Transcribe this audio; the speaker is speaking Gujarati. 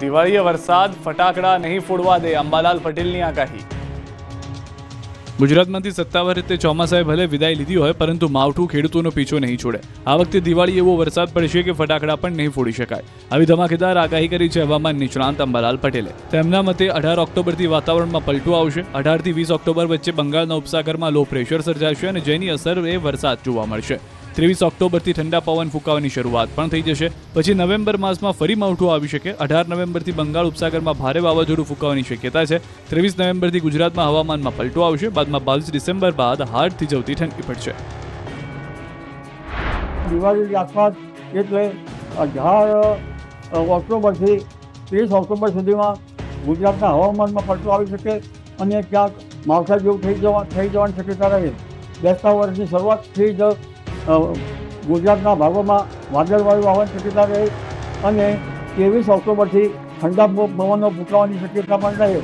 દિવાળીએ વરસાદ ફટાકડા નહીં ફોડવા દે, અંબાલાલ પટેલની આગાહી। ગુજરાતમાંથી સત્તાવાર રીતે ચોમાસાએ ભલે વિદાય લીધી હોય, પરંતુ માવઠું ખેડૂતોનો પીછો નહીં છોડે। આ વખતે દિવાળી એવો વરસાદ પડશે કે ફટાકડા પણ નહીં ફોડી શકાય। આવી ધમાકેદાર આગાહી કરી છે હવામાન નિષ્ણાંત અંબાલાલ પટેલે। તેમના મતે 18 ઓક્ટોબરથી વાતાવરણમાં પલટો આવશે। 18 થી 20 ઓક્ટોબર વચ્ચે બંગાળના ઉપસાગરમાં લો પ્રેશર સર્જાશે અને જેની અસર એ વરસાદ જોવા મળશે। 23 ઓક્ટોબરથી ઠંડા પવન ફૂંકાવાની શરૂઆત પણ થઈ જશે। પછી નવેમ્બર માસમાં ફરી માવઠું આવી શકે। 18 નવેમ્બરથી બંગાળ ઉપસાગરમાં ભારે વાવાઝોડું ફૂંકાવાની શક્યતા છે। 23 નવેમ્બરથી ગુજરાતમાં હવામાનમાં પલટો આવશે। બાદમાં 22 ડિસેમ્બર બાદ હાડ થીજવતી ઠંડી પડશે। દિવાળીની આસપાસ એટલે 18 ઓક્ટોબરથી 30 ઓક્ટોબર સુધીમાં ગુજરાતના હવામાનમાં પલટો આવી શકે અને ક્યાંક માવઠા જેવું થઈ જવાની શક્યતા રહે। બેસતા વર્ષની શરૂઆતથી જ ગુજરાતના ભાગોમાં વાદળવાયુ આવવાની શક્યતા રહે અને 23 ઓક્ટોબરથી ઠંડા પવનો ફૂંકાવાની શક્યતા પણ રહે।